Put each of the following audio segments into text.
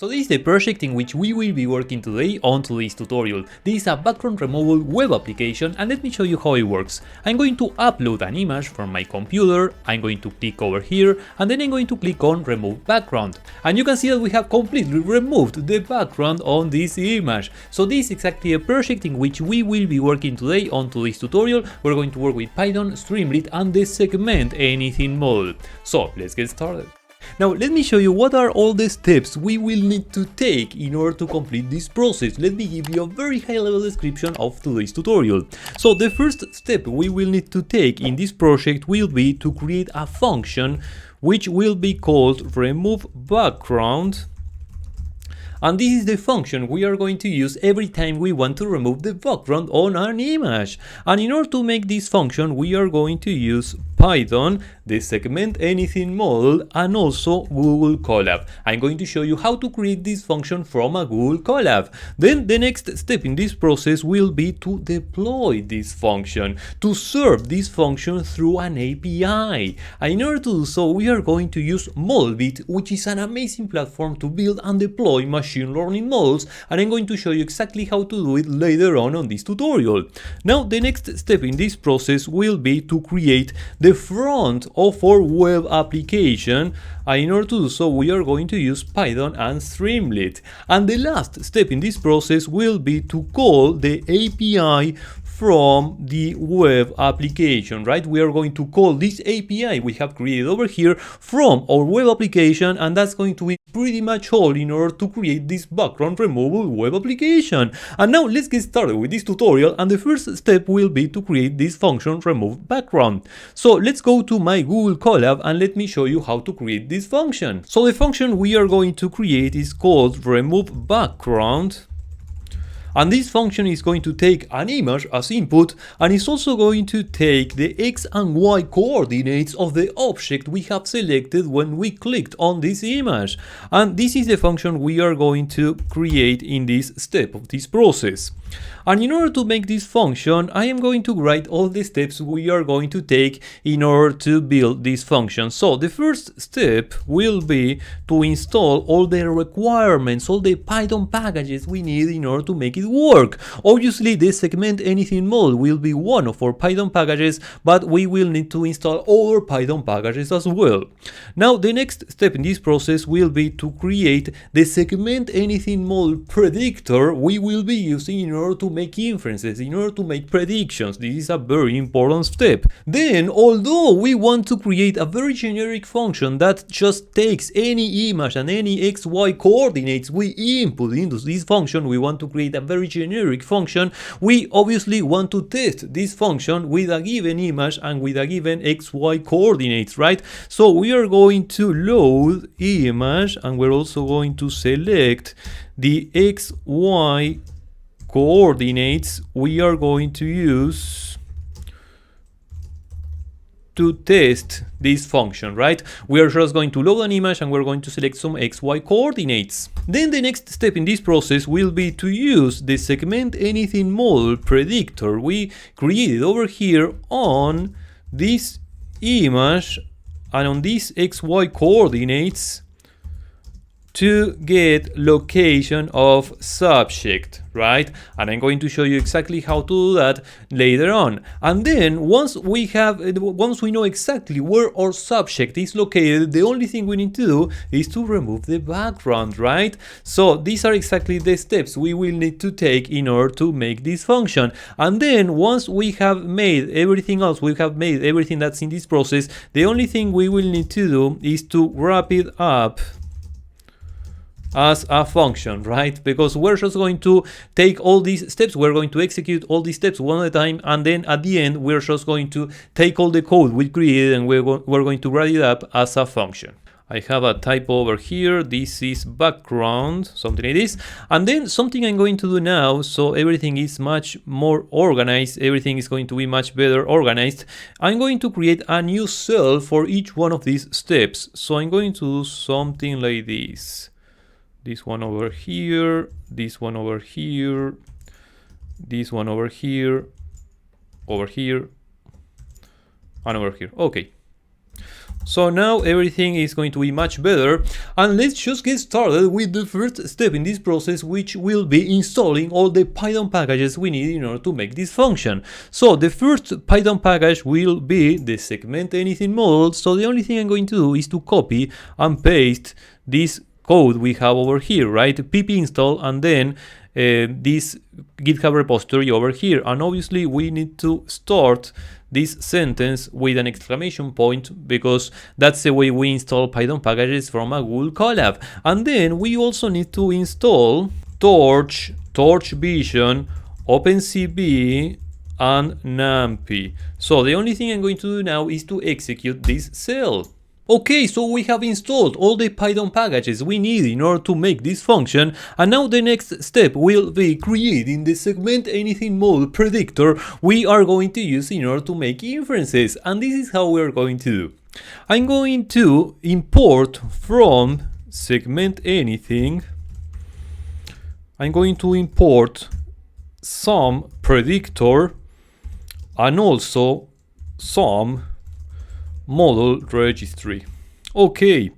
So this is the project in which we will be working today on today's tutorial. This is a background removal web application, and let me show you how it works. I'm going to upload an image from my computer, I'm going to click over here, and then I'm going to click on remove background. And you can see that we have completely removed the background on this image. So this is exactly a project in which we will be working today on today's tutorial. We're going to work with Python, Streamlit, and the Segment Anything model. So let's get started. Now let me show you what are all the steps we will need to take in order to complete this process. Let me give you a very high level description of today's tutorial. So the first step we will need to take in this project will be to create a function which will be called remove background. And this is the function we are going to use every time we want to remove the background on an image. And in order to make this function, we are going to use Python, the Segment Anything model, and also Google Colab. I'm going to show you how to create this function from a Google Colab. Then the next step in this process will be to deploy this function, to serve this function through an API. And in order to do so, we are going to use Modelbit, which is an amazing platform to build and deploy machine learning models, and I'm going to show you exactly how to do it later on this tutorial. Now the next step in this process will be to create the front of our web application, and in order to do so we are going to use Python and Streamlit. And the last step in this process will be to call the API from the web application, right? We are going to call this API we have created over here from our web application, and that's going to be pretty much all in order to create this background removal web application. And now let's get started with this tutorial, and the first step will be to create this function remove background. So let's go to my Google Colab and let me show you how to create this function. So the function we are going to create is called remove background. And this function is going to take an image as input, and it's also going to take the X and Y coordinates of the object we have selected when we clicked on this image. And this is the function we are going to create in this step of this process. And in order to make this function, I am going to write all the steps we are going to take in order to build this function. So the first step will be to install all the requirements, all the Python packages we need in order to make it work. Obviously, the Segment Anything model will be one of our Python packages, but we will need to install other Python packages as well. Now, the next step in this process will be to create the Segment Anything model predictor we will be using in order to make inferences, in order to make predictions. This is a very important step. Then, although we want to create a very generic function that just takes any image and any XY coordinates we input into this function, we want to create a very generic function. We obviously want to test this function with a given image and with a given XY coordinates, right? So we are going to load image, and we're also going to select the XY coordinates we are going to use to test this function, right? We are just going to load an image and we're going to select some XY coordinates. Then the next step in this process will be to use the Segment Anything model predictor we created over here on this image and on these XY coordinates to get location of subject, right? And I'm going to show you exactly how to do that later on. And then once we know exactly where our subject is located, the only thing we need to do is to remove the background, right? So these are exactly the steps we will need to take in order to make this function. And then once we have made everything else, we have made everything that's in this process, the only thing we will need to do is to wrap it up as a function, right? Because we're just going to take all these steps, we're going to execute all these steps one at a time, and then at the end we're just going to take all the code we created and we're going to write it up as a function. I have a typo over here. This is background, something like this. And then something I'm going to do now, so everything is much more organized, everything is going to be much better organized. I'm going to create a new cell for each one of these steps. So I'm going to do something like this. This one over here, this one over here, this one over here, over here, and over here. Okay. So now everything is going to be much better, and let's just get started with the first step in this process, which will be installing all the Python packages we need in order to make this function. So the first Python package will be the Segment Anything Model, so the only thing I'm going to do is to copy and paste this code we have over here, right? pip install and then this GitHub repository over here, and obviously we need to start this sentence with an exclamation point because that's the way we install Python packages from a Google Colab. And then we also need to install Torch, Torch Vision, OpenCV, and NumPy. So the only thing I'm going to do now is to execute this cell. Okay, so we have installed all the Python packages we need in order to make this function, and now the next step will be creating the Segment Anything Model predictor we are going to use in order to make inferences, and this is how we are going to do. I'm going to import from Segment Anything, I'm going to import some predictor and also some model registry. Okay,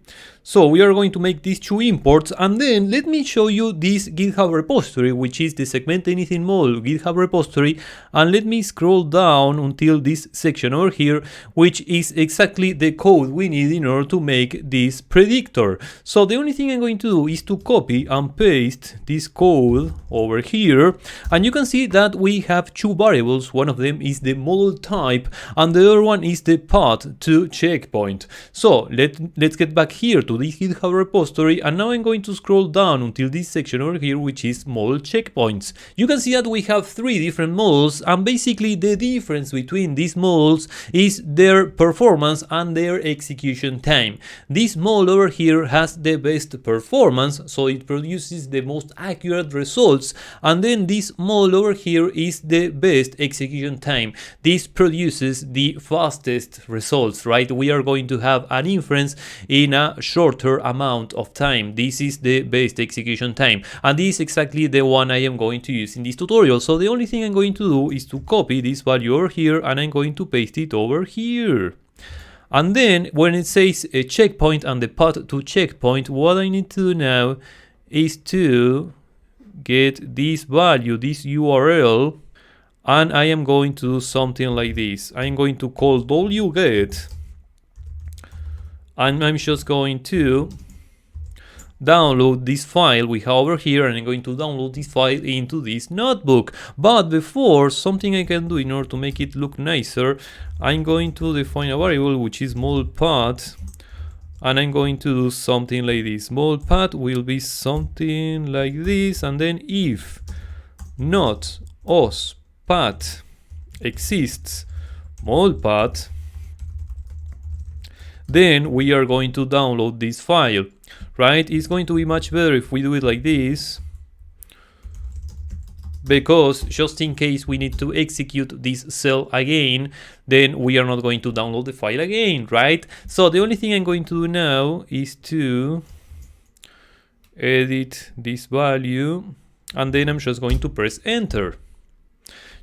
so we are going to make these two imports, and then let me show you this GitHub repository, which is the Segment Anything Model GitHub repository, and let me scroll down until this section over here, which is exactly the code we need in order to make this predictor. So the only thing I'm going to do is to copy and paste this code over here, and you can see that we have two variables. One of them is the model type and the other one is the path to checkpoint. So let's get back here to this GitHub repository, and now I'm going to scroll down until this section over here, which is model checkpoints. You can see that we have three different models, and basically the difference between these models is their performance and their execution time. This model over here has the best performance, so it produces the most accurate results, and then this model over here is the best execution time. This produces the fastest results, right? We are going to have an inference in a shorter amount of time. This is the best execution time, and this is exactly the one I am going to use in this tutorial. So the only thing I'm going to do is to copy this value over here, and I'm going to paste it over here. And then when it says a checkpoint and the path to checkpoint, what I need to do now is to get this value, this URL, and I am going to do something like this. I'm going to call wget, and I'm just going to download this file we have over here, and I'm going to download this file into this notebook. But before, something I can do in order to make it look nicer, I'm going to define a variable which is model path, and I'm going to do something like this. Model path will be something like this, and then if not os path exists model path, then we are going to download this file, right? It's going to be much better if we do it like this, because just in case we need to execute this cell again, then we are not going to download the file again, right? So the only thing I'm going to do now is to edit this value, and then I'm just going to press enter.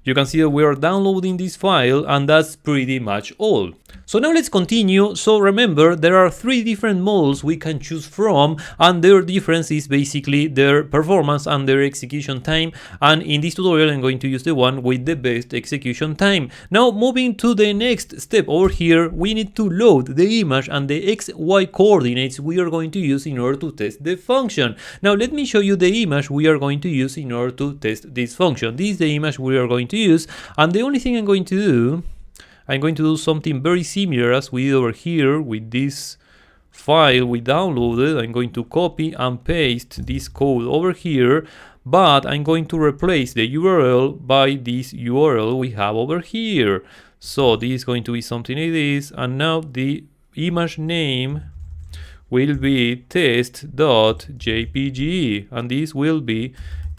You can see that we are downloading this file, and that's pretty much all. So now let's continue. So remember, there are three different models we can choose from, and their difference is basically their performance and their execution time. And in this tutorial, I'm going to use the one with the best execution time. Now moving to the next step over here, we need to load the image and the XY coordinates we are going to use in order to test the function. Now let me show you the image we are going to use in order to test this function. This is the image we are going to use, and the only thing I'm going to do, I'm going to do something very similar as we did over here with this file we downloaded. I'm going to copy and paste this code over here, but I'm going to replace the URL by this URL we have over here. So this is going to be something like this, and now the image name will be test.jpg, and this will be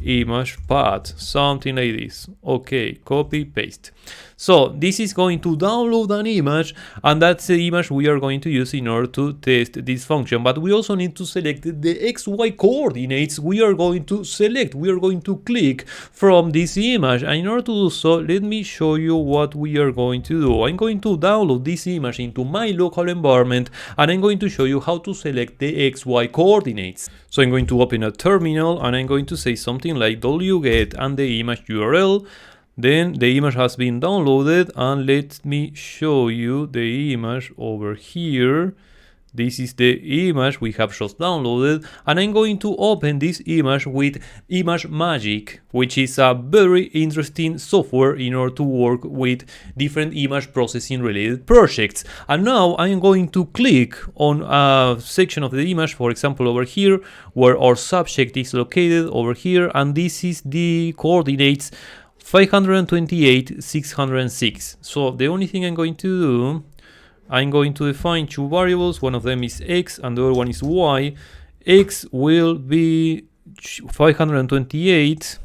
image path, something like this. Okay, copy, paste. So this is going to download an image, and that's the image we are going to use in order to test this function. But we also need to select the XY coordinates we are going to select. We are going to click from this image, and in order to do so, let me show you what we are going to do. I'm going to download this image into my local environment, and I'm going to show you how to select the XY coordinates. So I'm going to open a terminal, and I'm going to say something like wget and the image URL. Then the image has been downloaded, and let me show you the image over here. This is the image we have just downloaded, and I'm going to open this image with ImageMagick, which is a very interesting software in order to work with different image processing related projects. And now I'm going to click on a section of the image, for example over here, where our subject is located over here, and this is the coordinates 528, 606. So the only thing I'm going to do, I'm going to define two variables. One of them is x and the other one is y. X will be 528,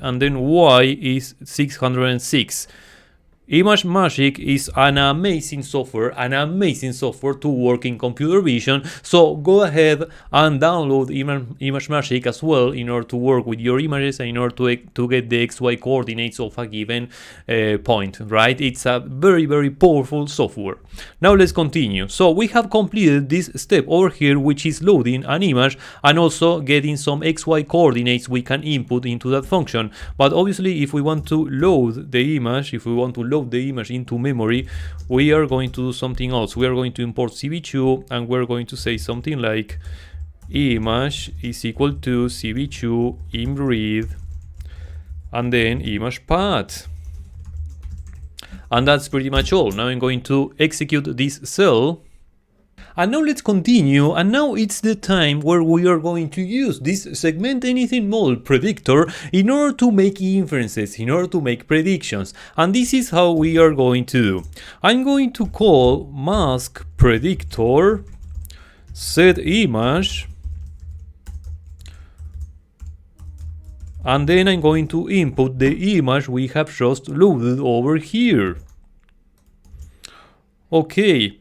and then y is 606. ImageMagick is an amazing software to work in computer vision. So go ahead and download ImageMagick as well in order to work with your images and in order to get the XY coordinates of a given point, right? It's a very powerful software. Now let's continue. So we have completed this step over here, which is loading an image and also getting some XY coordinates we can input into that function. But obviously, if we want to load the image, the image into memory, we are going to do something else. We are going to import CV2, and we're going to say something like image is equal to CV2 imread and then image path. And that's pretty much all. Now I'm going to execute this cell. And now let's continue, and now it's the time where we are going to use this Segment Anything Model predictor in order to make inferences, in order to make predictions. And this is how we are going to do. I'm going to call mask predictor set image, and then I'm going to input the image we have just loaded over here. Okay.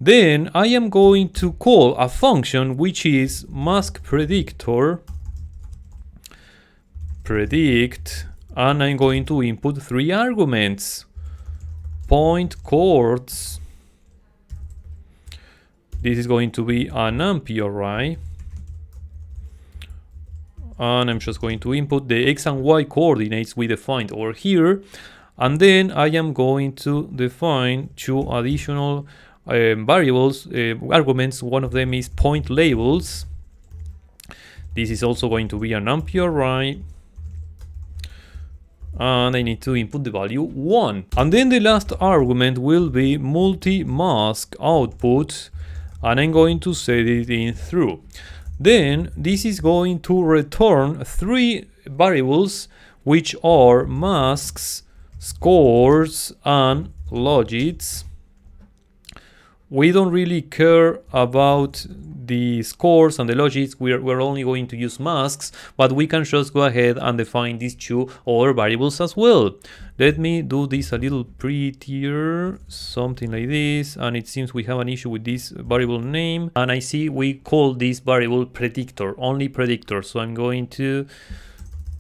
Then I am going to call a function which is mask predictor predict, and I'm going to input 3 arguments. Point coords. This is going to be an NumPy array. And I'm just going to input the x and y coordinates we defined over here. And then I am going to define 2 additional variables, arguments. One of them is point labels. This is also going to be an NumPy array, and I need to input the value 1. And then the last argument will be multi-mask output, and I'm going to set it in true. Then this is going to return 3 variables, which are masks, scores, and logits. We don't really care about the scores and the logits. We're only going to use masks, but we can just go ahead and define these 2 other variables as well. Let me do this a little prettier, something like this. And it seems we have an issue with this variable name. And I see we call this variable predictor, only predictor. So I'm going to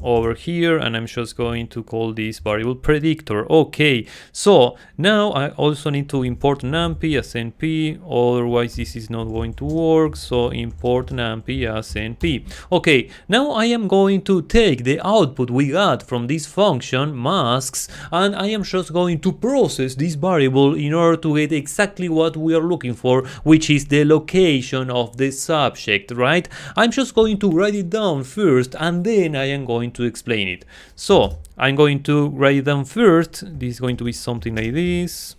over here, and I'm just going to call this variable predictor. Okay, so now I also need to import NumPy as NP, otherwise this is not going to work. So import NumPy as NP. Okay, now I am going to take the output we got from this function masks, and I am just going to process this variable in order to get exactly what we are looking for, which is the location of the subject, right? I'm just going to write it down first, and then I am going to explain it. So I'm going to write it down first. This is going to be something like this.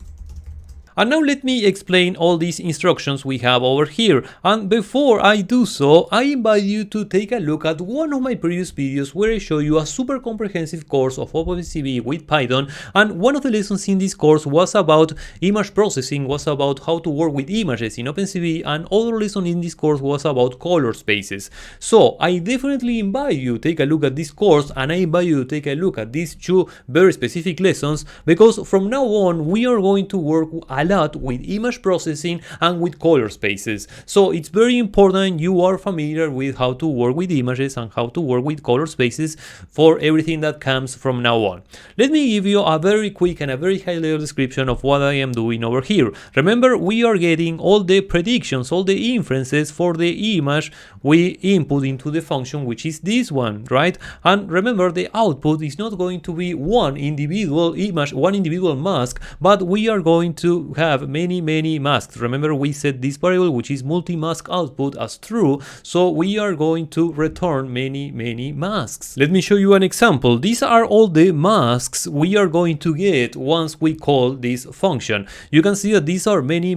And now let me explain all these instructions we have over here. And before I do so, I invite you to take a look at one of my previous videos where I show you a super comprehensive course of OpenCV with Python. And one of the lessons in this course was about image processing, was about how to work with images in OpenCV, and other lesson in this course was about color spaces. So I definitely invite you to take a look at this course, and I invite you to take a look at these two very specific lessons, because from now on we are going to work a lot with image processing and with color spaces. So it's very important you are familiar with how to work with images and how to work with color spaces for everything that comes from now on. Let me give you a very quick and a very high level description of what I am doing over here. Remember, we are getting all the predictions, all the inferences for the image we input into the function, which is this one, right? And remember, the output is not going to be one individual image, one individual mask, but we are going to have many masks. Remember, we set this variable, which is multi-mask output, as true, so we are going to return many masks. Let me show you an example. These are all the masks we are going to get once we call this function. You can see that these are many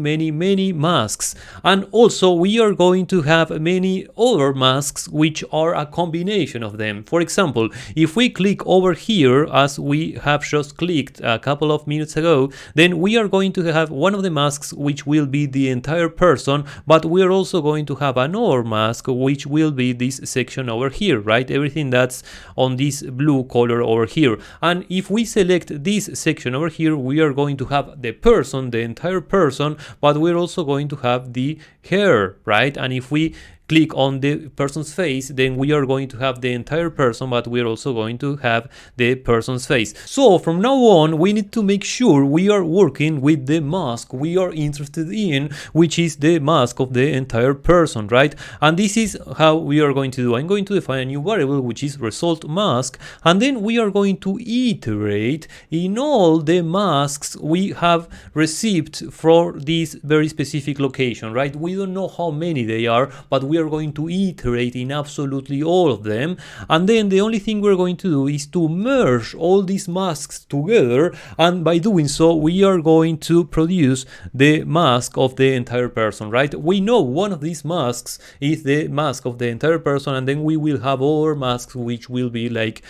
masks, and also we are going to have many other masks which are a combination of them. For example, if we click over here, as we have just clicked a couple of minutes ago, then we are going to have one of the masks which will be the entire person, but we are also going to have another mask which will be this section over here, right? Everything that's on this blue color over here. And if we select this section over here, we are going to have the person, the entire person, but we're also going to have the hair, right? And if we click on the person's face, then we are going to have the entire person, but we're also going to have the person's face. So from now on, we need to make sure we are working with the mask we are interested in, which is the mask of the entire person, right? And this is how we are going to do. I'm going to define a new variable, which is result mask, and then we are going to iterate in all the masks we have received for this very specific location, right? We don't know how many they are, but we are going to iterate in absolutely all of them, and then the only thing we're going to do is to merge all these masks together, and by doing so we are going to produce the mask of the entire person, right? We know one of these masks is the mask of the entire person, and then we will have other masks which will be like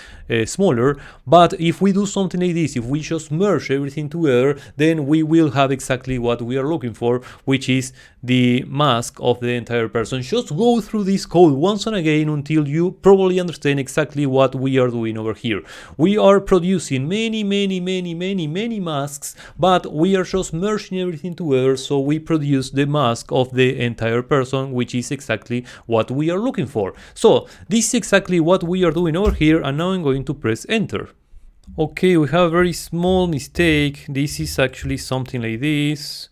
smaller. But if we do something like this, if we just merge everything together, then we will have exactly what we are looking for, which is the mask of the entire person. Just go through this code once and again until you probably understand exactly what we are doing over here. We are producing many masks, but we are just merging everything together, so we produce the mask of the entire person, which is exactly what we are looking for. So this is exactly what we are doing over here, and now I'm going to press enter. Okay, we have a very small mistake. This is actually something like this.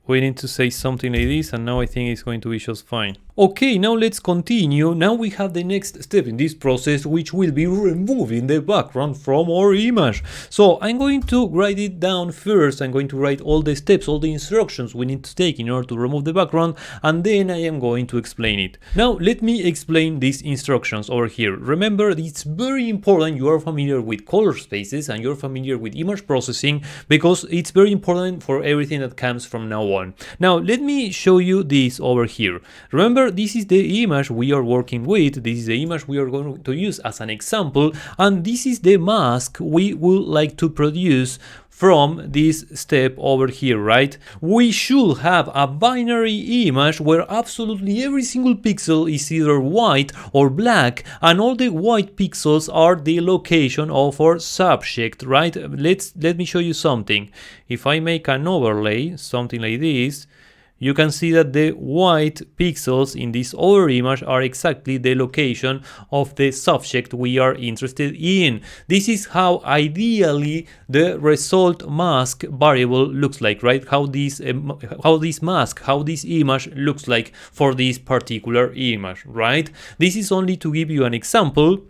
We need to say something like this, and now I think it's going to be just fine. Okay, now let's continue. Now we have the next step in this process, which will be removing the background from our image. So I'm going to write it down first. I'm going to write all the steps, all the instructions we need to take in order to remove the background, and then I am going to explain it. Now let me explain these instructions over here. Remember, it's very important you are familiar with color spaces and you're familiar with image processing, because it's very important for everything that comes from now on. Now let me show you this over here. Remember, this is the image we are working with. This is the image we are going to use as an example, and this is the mask we would like to produce from this step over here, right? We should have a binary image where absolutely every single pixel is either white or black, and all the white pixels are the location of our subject, right? Let me show you something. If I make an overlay, something like this, you can see that the white pixels in this other image are exactly the location of the subject we are interested in. This is how ideally the result mask variable looks like, right? How this image looks like for this particular image, right? This is only to give you an example.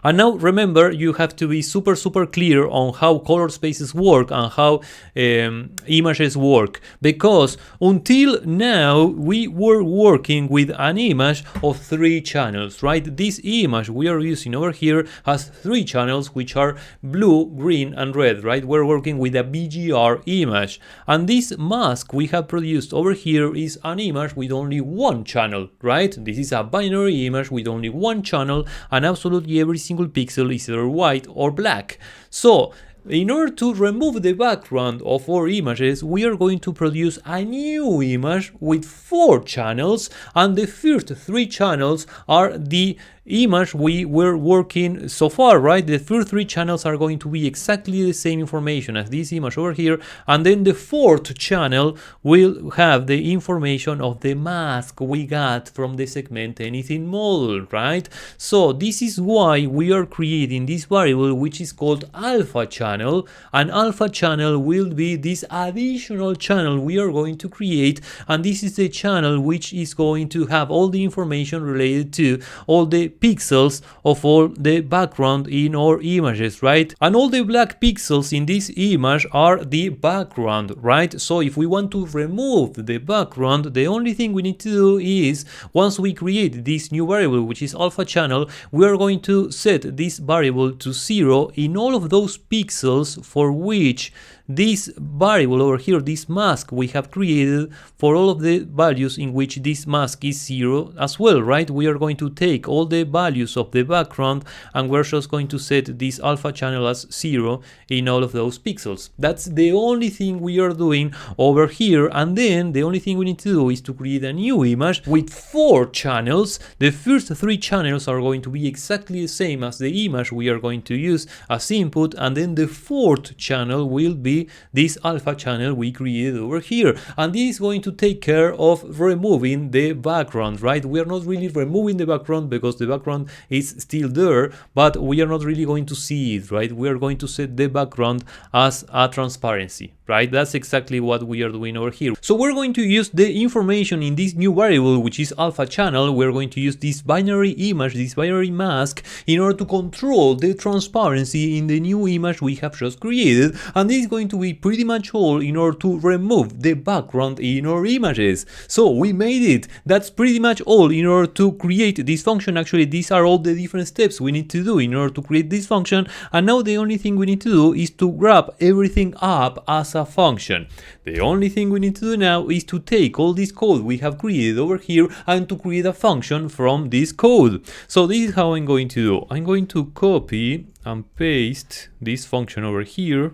And now remember, you have to be super clear on how color spaces work and how images work, because until now we were working with an image of 3 channels, right? This image we are using over here has 3 channels, which are blue, green and red, right? We're working with a BGR image, and this mask we have produced over here is an image with only 1 channel, right? This is a binary image with only 1 channel, and absolutely every single pixel is either white or black. So in order to remove the background of our images, we are going to produce a new image with 4 channels, and the first 3 channels are the image we were working so far, right? The first 3 channels are going to be exactly the same information as this image over here, and then the 4th channel will have the information of the mask we got from the Segment Anything model, right? So this is why we are creating this variable, which is called alpha channel, and alpha channel will be this additional channel we are going to create, and this is the channel which is going to have all the information related to all the pixels of all the background in our images, right? And all the black pixels in this image are the background, right? So if we want to remove the background, the only thing we need to do is, once we create this new variable, which is alpha channel, we are going to set this variable to 0 in all of those pixels for which this variable over here, this mask we have created, for all of the values in which this mask is 0 as well, right? We are going to take all the values of the background and we're just going to set this alpha channel as 0 in all of those pixels. That's the only thing we are doing over here, and then the only thing we need to do is to create a new image with 4 channels. The first 3 channels are going to be exactly the same as the image we are going to use as input, and then the 4th channel will be this alpha channel we created over here, and this is going to take care of removing the background, right? We are not really removing the background because the background is still there, but we are not really going to see it, right? We are going to set the background as a transparency, right? That's exactly what we are doing over here. So we're going to use the information in this new variable, which is alpha channel. We're going to use this binary image, this binary mask, in order to control the transparency in the new image we have just created, and this is going to be pretty much all in order to remove the background in our images. So we made it. That's pretty much all in order to create this function. Actually, these are all the different steps we need to do in order to create this function, and now the only thing we need to do is to grab everything up as a function. The only thing we need to do now is to take all this code we have created over here and to create a function from this code. So this is how I'm going to do. I'm going to copy and paste this function over here,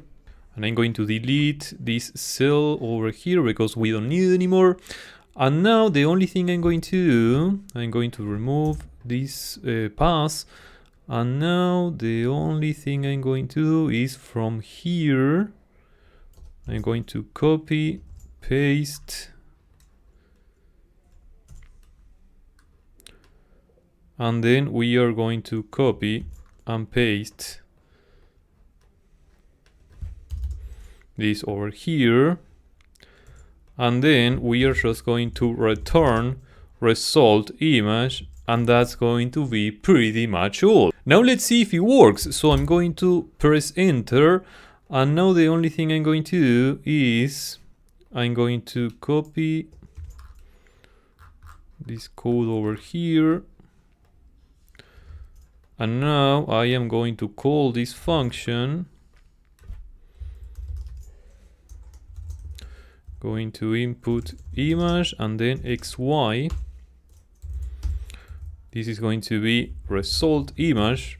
and I'm going to delete this cell over here because we don't need it anymore. And now the only thing I'm going to do, I'm going to remove this pass, and now the only thing I'm going to do is from here, I'm going to copy, paste, and then we are going to copy and paste this over here, and then we are just going to return result image, and that's going to be pretty much all. Now let's see if it works. So I'm going to press enter, and now the only thing I'm going to do is I'm going to copy this code over here, and now I am going to call this function, going to input image and then xy. This is going to be result image,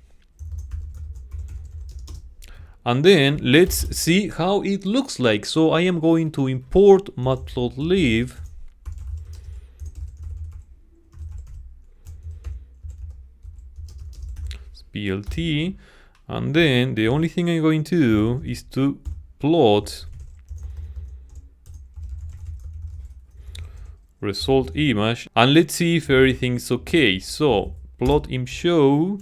and then let's see how it looks like. So I am going to import matplotlib, plt, and then the only thing I'm going to do is to plot result image, and let's see if everything's okay. So plot im show,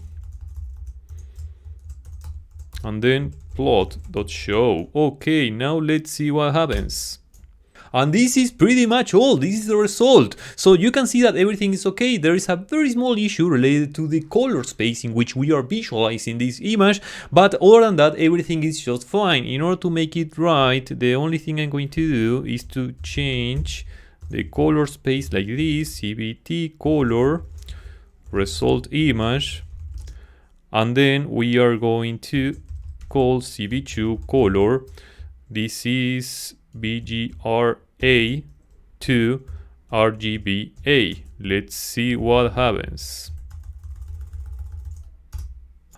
and then plot.show. Okay, now let's see what happens. And this is pretty much all. This is the result. So you can see that everything is okay. There is a very small issue related to the color space in which we are visualizing this image, but other than that, everything is just fine. In order to make it right, the only thing I'm going to do is to change the color space like this, CBT color, result image, and then we are going to call CB2 color. This is BGRA to RGBA. Let's see what happens.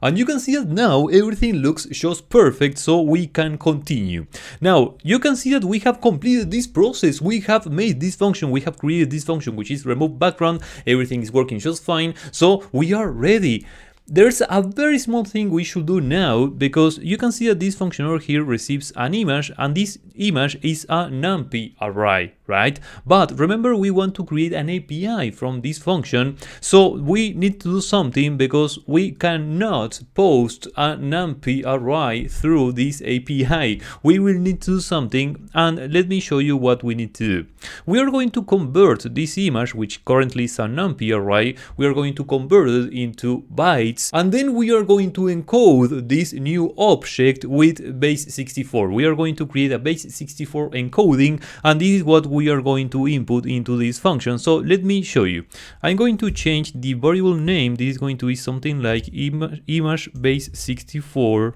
And you can see that now everything looks just perfect, so we can continue. Now, you can see that we have completed this process. We have made this function, we have created this function, which is remove background. Everything is working just fine, so we are ready. There's a very small thing we should do now, because you can see that this function over here receives an image, and this image is a numpy array, right? But remember, we want to create an API from this function, so we need to do something, because we cannot post a numpy array through this API. We will need to do something, and let me show you what we need to do. We are going to convert this image, which currently is a numpy array, we are going to convert it into bytes, and then we are going to encode this new object with base64. We are going to create a base64 encoding, and this is what we are going to input into this function. So let me show you. I'm going to change the variable name. This is going to be something like image base64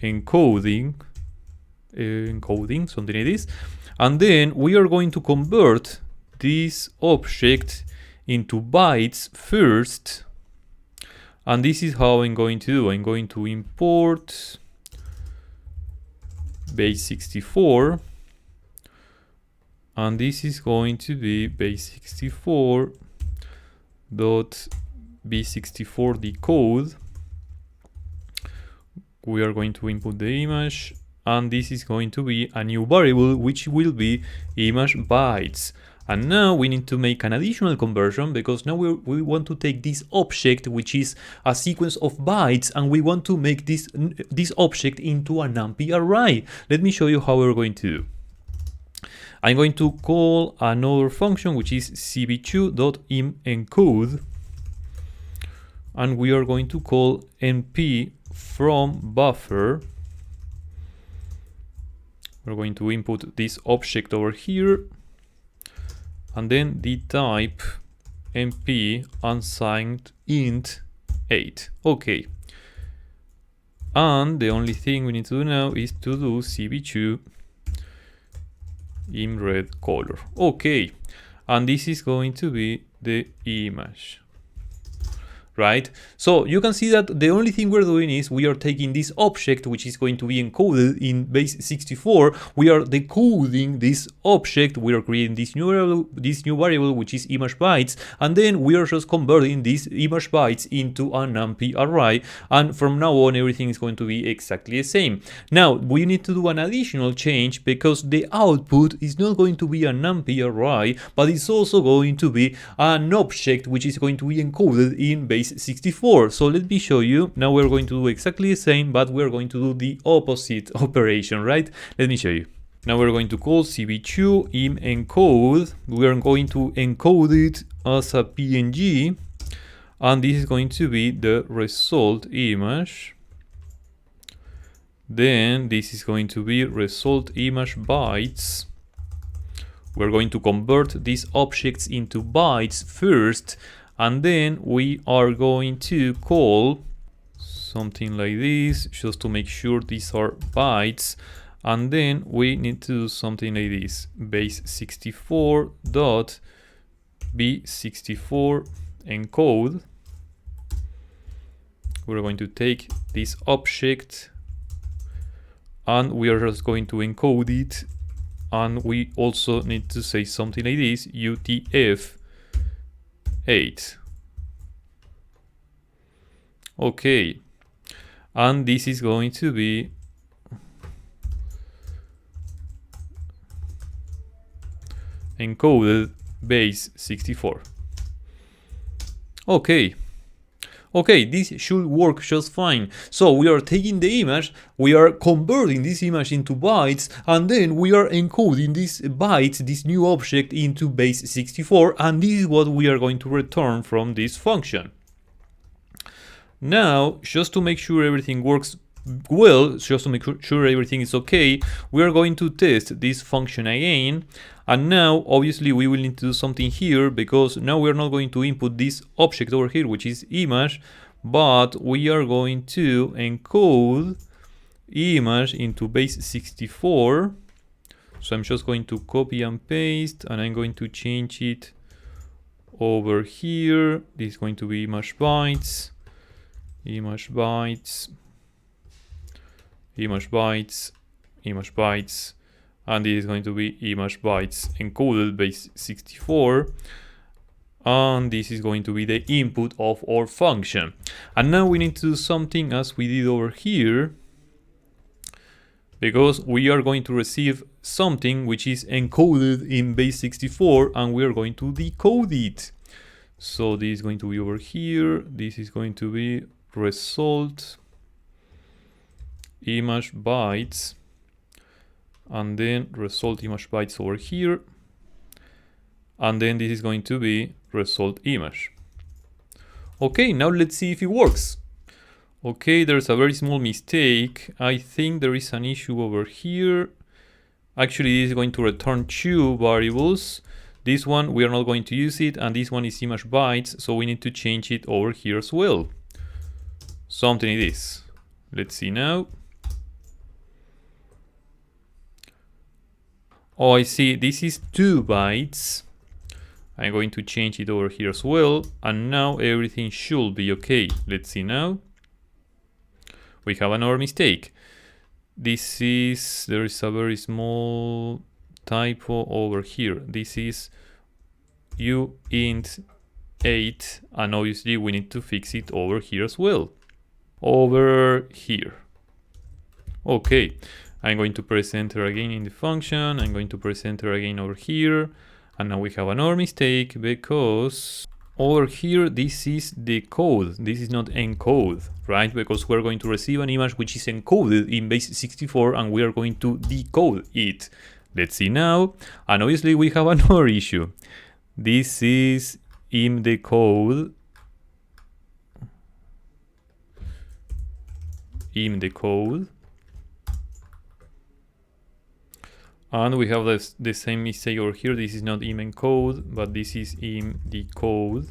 encoding, something like this. And then we are going to convert this object into bytes first. And this is how I'm going to do. I'm going to import base64. And this is going to be base64 dot b64 decode. We are going to input the image, and this is going to be a new variable which will be image bytes. And now we need to make an additional conversion, because now we want to take this object, which is a sequence of bytes, and we want to make this object into a numpy array. Let me show you how we're going to do. I'm going to call another function, which is cb2.imencode, and we are going to call np from buffer. We're going to input this object over here, and then the type np unsigned int 8. Okay. And the only thing we need to do now is to do cb2 in red color. Okay. And this is going to be the image. Right? So you can see that the only thing we're doing is we are taking this object, which is going to be encoded in base64. We are decoding this object. We are creating this new variable, which is image bytes, and then we are just converting these image bytes into a numpy array. And from now on, everything is going to be exactly the same. Now we need to do an additional change, because the output is not going to be a numpy array, but it's also going to be an object which is going to be encoded in base 64. So let me show you. Now we're going to do exactly the same, but we're going to do the opposite operation, right? Let me show you. Now we're going to call cb2 imencode. We are going to encode it as a PNG, and this is going to be the result image. Then this is going to be result image bytes. We're going to convert these objects into bytes first, and then we are going to call something like this, just to make sure these are bytes. And then we need to do something like this, base64 dot b64 encode. We're going to take this object, and we are just going to encode it. And we also need to say something like this, UTF 8. Okay, and this is going to be encoded base 64. Okay, Okay, this should work just fine. So we are taking the image, we are converting this image into bytes, and then we are encoding these bytes, this new object, into base 64, and this is what we are going to return from this function. Now, just to make sure everything works well, just to make sure everything is okay, we are going to test this function again. And now, obviously, we will need to do something here, because now we are not going to input this object over here, which is image, but we are going to encode image into base 64. So I'm just going to copy and paste, and I'm going to change it over here. This is going to be image bytes, image bytes, image bytes, image bytes, and this is going to be image bytes encoded base 64, and this is going to be the input of our function. And now we need to do something as we did over here, because we are going to receive something which is encoded in base 64, and we are going to decode it. So this is going to be over here, this is going to be result image bytes, and then result image bytes over here, and then this is going to be result image. Okay, now let's see if it works. Okay, there's a very small mistake. I think there is an issue over here. Actually, this is going to return two variables. This one, we are not going to use it, and this one is image bytes, so we need to change it over here as well. Something like this. Let's see now. Oh, I see, this is 2 bytes. I'm going to change it over here as well, and now everything should be okay. Let's see now. We have another mistake. There is a very small typo over here. This is uint 8, and obviously we need to fix it over here as well. Over here. Okay. I'm going to press enter again in the function. I'm going to press enter again over here. And now we have another mistake, because over here, this is the code. This is not encode, right? Because we're going to receive an image which is encoded in base 64, and we are going to decode it. Let's see now. And obviously we have another issue. This is in the code. In the code. And we have the same mistake over here. This is not im encode, but this is im decode.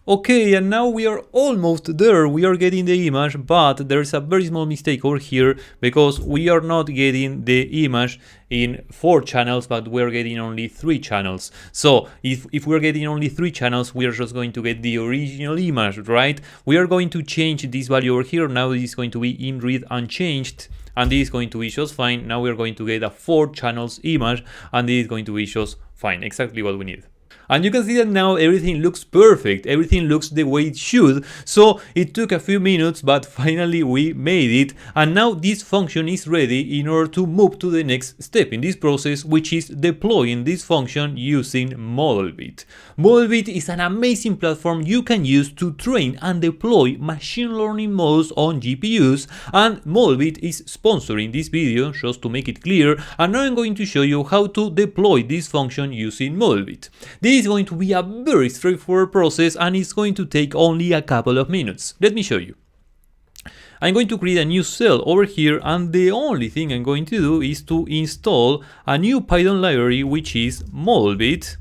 Okay, and now we are almost there. We are getting the image, but there is a very small mistake over here, because we are not getting the image in 4 channels, but we are getting only 3 channels. So if we're getting only 3 channels, we are just going to get the original image, right? We are going to change this value over here. Now this is going to be in read unchanged, and this is going to be just fine. Now we are going to get a 4 channels image, and this is going to be just fine, exactly what we need. And you can see that now everything looks perfect, everything looks the way it should. So it took a few minutes, but finally we made it. And now this function is ready in order to move to the next step in this process, which is deploying this function using Modelbit. Modelbit is an amazing platform you can use to train and deploy machine learning models on GPUs. And Modelbit is sponsoring this video, just to make it clear. And now I'm going to show you how to deploy this function using Modelbit. This is going to be a very straightforward process, and it's going to take only a couple of minutes. Let me show you. I'm going to create a new cell over here, and the only thing I'm going to do is to install a new Python library, which is Modelbit.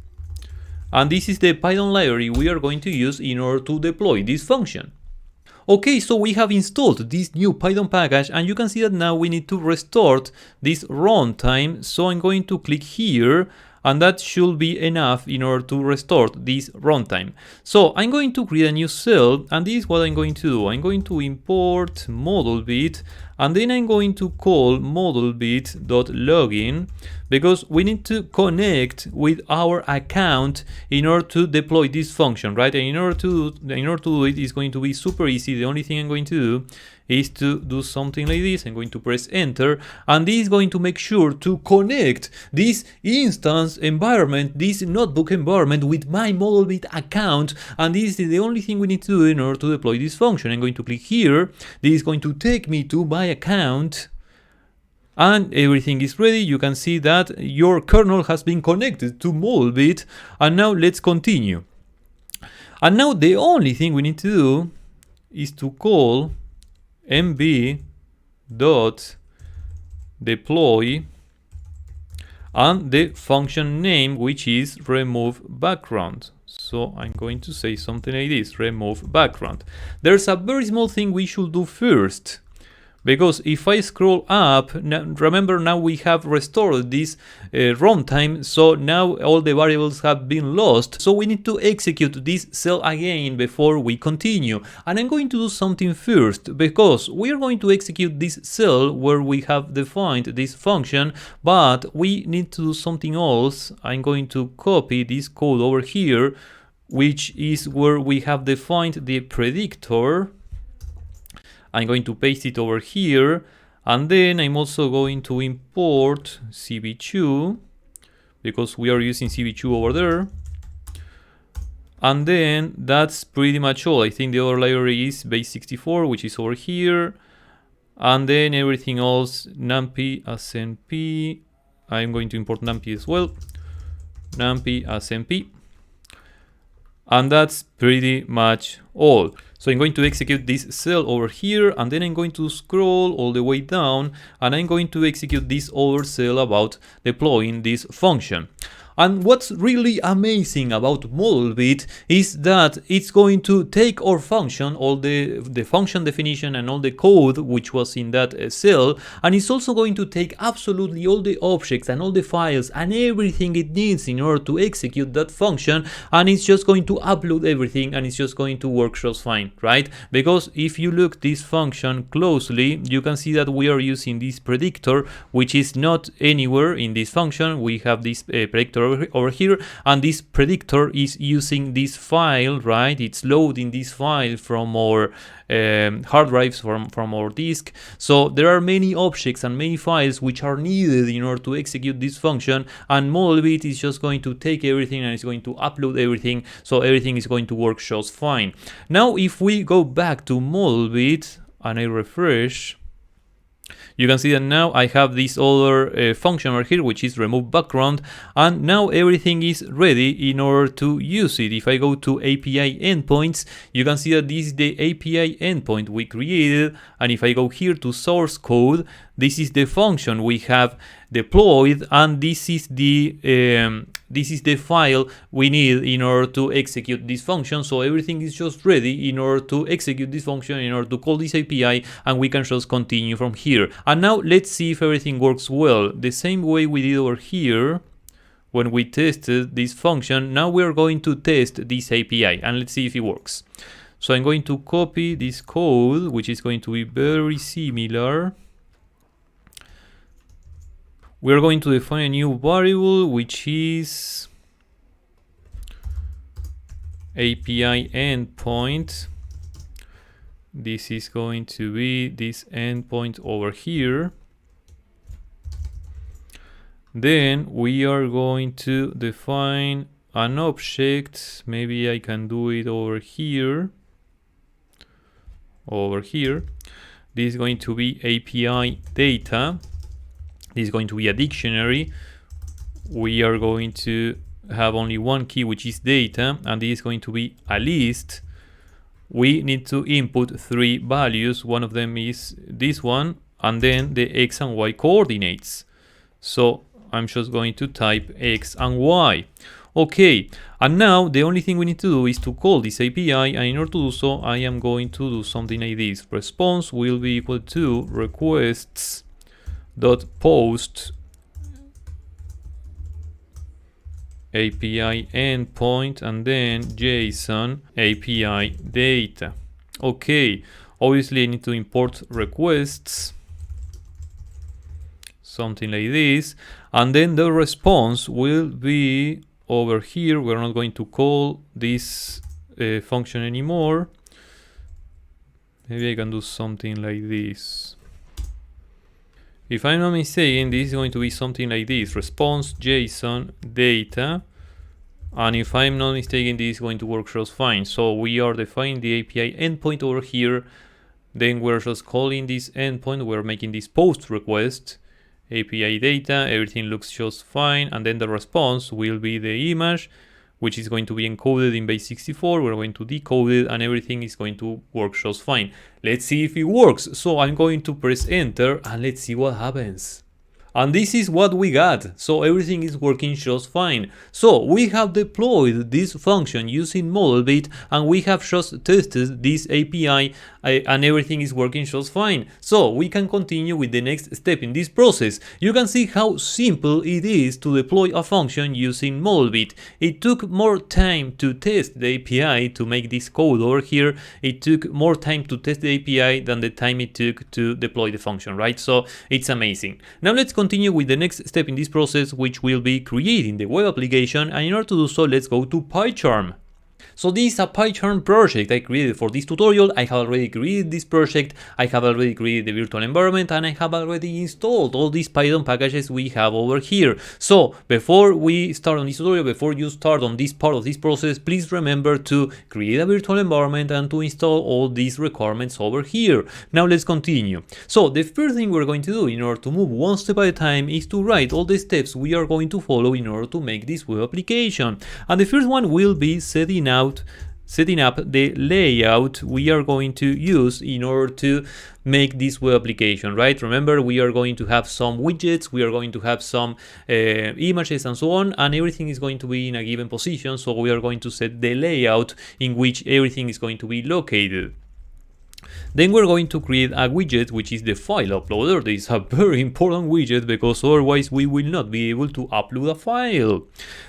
And this is the Python library we are going to use in order to deploy this function. Okay, so we have installed this new Python package, and you can see that now we need to restore this runtime. So I'm going to click here, and that should be enough in order to restore this runtime. So I'm going to create a new cell, and this is what I'm going to do. I'm going to import Modelbit, and then I'm going to call modelbit.login, because we need to connect with our account in order to deploy this function, right? And in order to do it, it's going to be super easy. The only thing I'm going to do is to do something like this. I'm going to press enter, and this is going to make sure to connect this instance environment, this notebook environment, with my Modelbit account, and this is the only thing we need to do in order to deploy this function. I'm going to click here. This is going to take me to my account, and everything is ready. You can see that your kernel has been connected to Modelbit, and now let's continue. And now the only thing we need to do is to call mb.deploy and the function name, which is remove background. So I'm going to say something like this: remove background. There's a very small thing we should do first, because if I scroll up, now, remember, now we have restored this runtime, so now all the variables have been lost. So we need to execute this cell again before we continue. And I'm going to do something first, because we are going to execute this cell where we have defined this function, but we need to do something else. I'm going to copy this code over here, which is where we have defined the predictor. I'm going to paste it over here, and then I'm also going to import cv2, because we are using cv2 over there. And then that's pretty much all. I think the other library is base64, which is over here, and then everything else, numpy as np. I'm going to import numpy as well, numpy as np. And that's pretty much all. So I'm going to execute this cell over here, and then I'm going to scroll all the way down, and I'm going to execute this other cell about deploying this function. And what's really amazing about Modelbit is that it's going to take our function, all the function definition and all the code which was in that cell, and it's also going to take absolutely all the objects and all the files and everything it needs in order to execute that function, and it's just going to upload everything, and it's just going to work just fine, right? Because if you look this function closely, you can see that we are using this predictor, which is not anywhere in this function. We have this predictor over here, and this predictor is using this file, right? It's loading this file from our hard drives, from our disk. So there are many objects and many files which are needed in order to execute this function, and Modelbit is just going to take everything and it's going to upload everything, so everything is going to work just fine. Now if we go back to Modelbit and I refresh, you can see that now I have this other function over here, which is remove background, and now everything is ready in order to use it. If I go to API endpoints, you can see that this is the API endpoint we created, and if I go here to source code, this is the function we have deployed, and this is the file we need in order to execute this function. So everything is just ready in order to execute this function, in order to call this API, and we can just continue from here. And now let's see if everything works well. The same way we did over here when we tested this function, now we are going to test this API, and let's see if it works. So I'm going to copy this code, which is going to be very similar. We're going to define a new variable, which is API endpoint. This is going to be this endpoint over here. Then we are going to define an object. Maybe I can do it over here. Over here. This is going to be API data. This is going to be a dictionary. We are going to have only one key, which is data, and this is going to be a list. We need to input 3 values. One of them is this one, and then the X and Y coordinates. So I'm just going to type X and Y. Okay, and now the only thing we need to do is to call this API, and in order to do so, I am going to do something like this. Response will be equal to requests dot post API endpoint, and then JSON API data. Okay, obviously I need to import requests, something like this, and then the response will be over here. We're not going to call this function anymore. Maybe I can do something like this. If I'm not mistaken, this is going to be something like this: response JSON data. And if I'm not mistaken, this is going to work just fine. So we are defining the API endpoint over here. Then we're just calling this endpoint. We're making this post request. API data, everything looks just fine. And then the response will be the image, which is going to be encoded in base64. We're going to decode it and everything is going to work just fine. Let's see if it works. So I'm going to press enter and let's see what happens. And this is what we got. So everything is working just fine. So we have deployed this function using Modelbit and we have just tested this API and everything is working just fine. So we can continue with the next step in this process. You can see how simple it is to deploy a function using Modelbit. It took more time to test the API to make this code over here. It took more time to test the API than the time it took to deploy the function, right? So it's amazing. Now let's continue with the next step in this process, which will be creating the web application. And in order to do so, let's go to PyCharm. So this is a PyCharm project I created for this tutorial. I have already created this project, I have already created the virtual environment, and I have already installed all these Python packages we have over here. So before we start on this tutorial, before you start on this part of this process, please remember to create a virtual environment and to install all these requirements over here. Now let's continue. So the first thing we're going to do in order to move one step at a time is to write all the steps we are going to follow in order to make this web application. And the first one will be setting up the layout we are going to use in order to make this web application, right? Remember, we are going to have some widgets, we are going to have some images and so on, and everything is going to be in a given position. So we are going to set the layout in which everything is going to be located. Then we're going to create a widget, which is the file uploader. This is a very important widget because otherwise we will not be able to upload a file.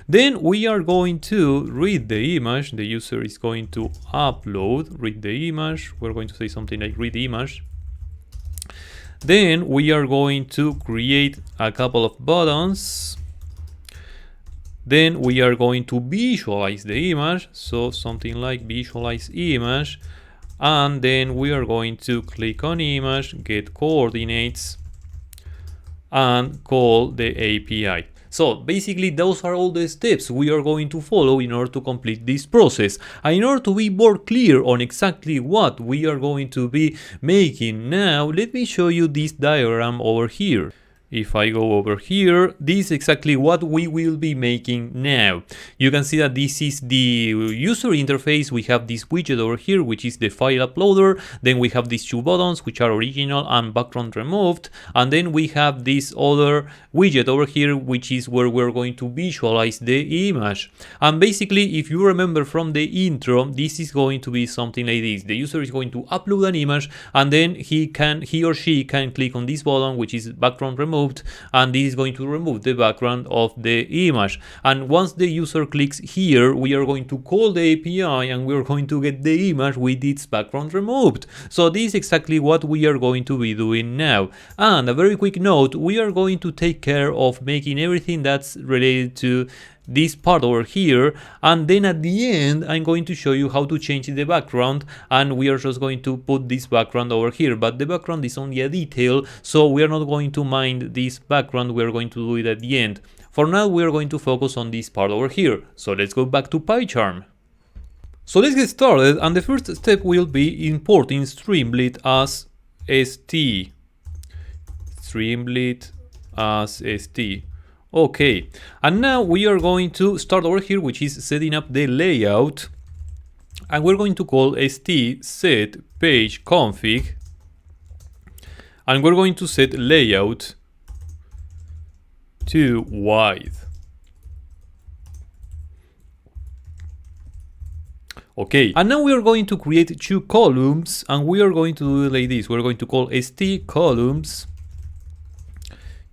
Then we are going to read the image. The user is going to read the image. We're going to say something like read the image. Then we are going to create a couple of buttons. Then we are going to visualize the image. So something like visualize image. And then we are going to click on image, get coordinates, and call the API. So basically those are all the steps we are going to follow in order to complete this process. And in order to be more clear on exactly what we are going to be making now, let me show you this diagram over here. If I go over here, this is exactly what we will be making now. You can see that this is the user interface. We have this widget over here, which is the file uploader. Then we have these two buttons, which are original and background removed. And then we have this other widget over here, which is where we're going to visualize the image. And basically, if you remember from the intro, this is going to be something like this. The user is going to upload an image, and then he or she can click on this button, which is background removed, and this is going to remove the background of the image. And once the user clicks here, we are going to call the API and we're going to get the image with its background removed. So this is exactly what we are going to be doing now. And a very quick note, we are going to take care of making everything that's related to this part over here, and then at the end I'm going to show you how to change the background, and we are just going to put this background over here. But the background is only a detail, so we are not going to mind this background. We are going to do it at the end. For now we are going to focus on this part over here. So let's go back to PyCharm. So let's get started, and the first step will be importing Streamlit as st. Streamlit as st. Okay, and now we are going to start over here, which is setting up the layout, and we're going to call st set page config, and we're going to set layout to wide. Okay, and now we are going to create two columns, and we are going to do it like this. We're going to call st columns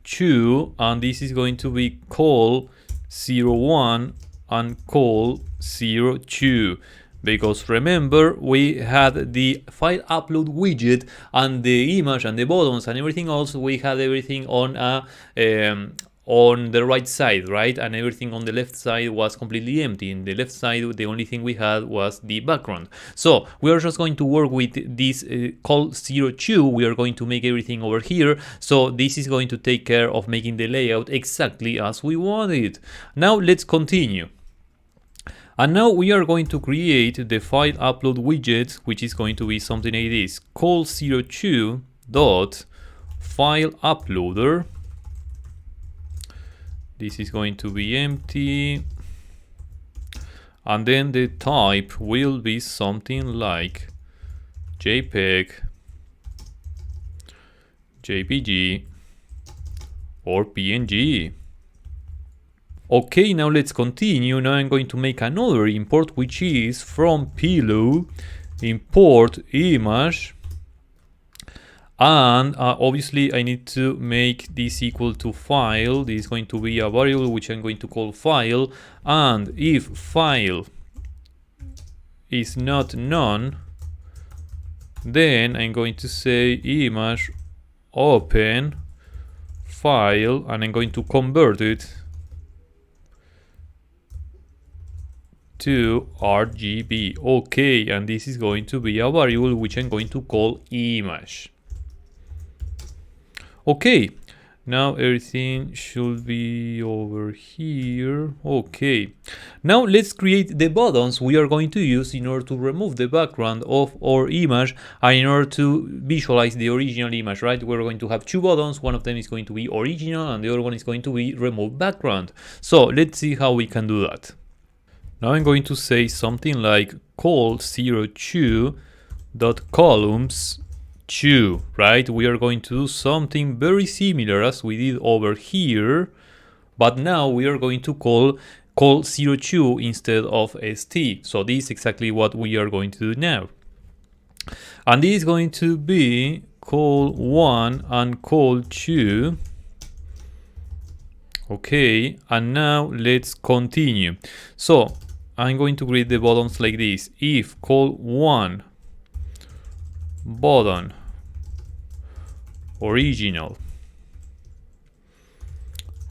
2, and this is going to be call 01 and call 02, because remember we had the file upload widget and the image and the buttons and everything else. We had everything on a on the right side, right? And everything on the left side was completely empty. In the left side, the only thing we had was the background. So we are just going to work with this call 02. We are going to make everything over here. So this is going to take care of making the layout exactly as we want it. Now let's continue. And now we are going to create the file upload widget, which is going to be something like this: call 02 dot file uploader. This is going to be empty, and then the type will be something like JPEG, JPG, or PNG. Okay, now let's continue. Now I'm going to make another import, which is from pillow import image. And obviously I need to make this equal to file. This is going to be a variable which I'm going to call file. And if file is not none, then I'm going to say image open file, and I'm going to convert it to RGB. Okay, and this is going to be a variable which I'm going to call image. Okay, now everything should be over here. Okay, now let's create the buttons we are going to use in order to remove the background of our image and in order to visualize the original image, right? We're going to have two buttons. One of them is going to be original and the other one is going to be remove background. So let's see how we can do that. Now I'm going to say something like call 02 dot columns 2, right? We are going to do something very similar as we did over here, but now we are going to call 02 instead of st. So this is exactly what we are going to do now. And this is going to be call 1 and call 2. Okay, and now let's continue. So I'm going to create the buttons like this. If call 1 button original,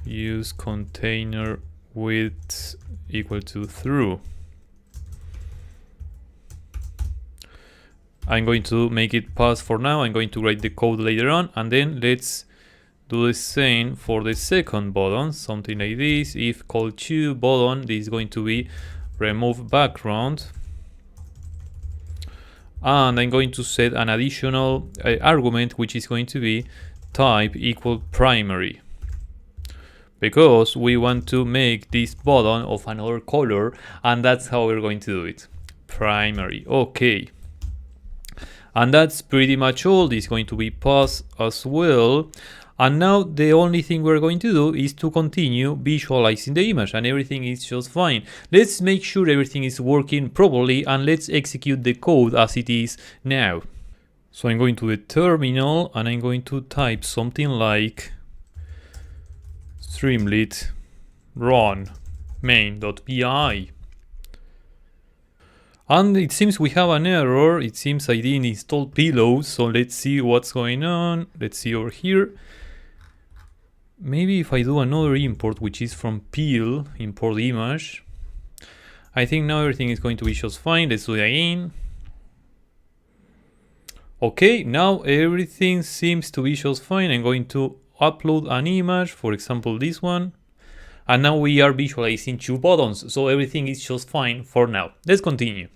use container width equal to through. I'm going to make it pass for now. I'm going to write the code later on, and then let's do the same for the second button, something like this. If call 2 button, this is going to be remove background, and I'm going to set an additional argument, which is going to be type equal primary, because we want to make this button of another color, and that's how we're going to do it, primary. Okay, and that's pretty much all. This is going to be passed as well. And now the only thing we're going to do is to continue visualizing the image, and everything is just fine. Let's make sure everything is working properly, and let's execute the code as it is now. So I'm going to the terminal and I'm going to type something like Streamlit run main.py. And it seems we have an error. It seems I didn't install pillow. So let's see what's going on. Let's see over here. Maybe if I do another import, which is from pil, import image. I think now everything is going to be just fine. Let's do it again. Okay, now everything seems to be just fine. I'm going to upload an image, for example, this one. And now we are visualizing two buttons. So everything is just fine for now. Let's continue.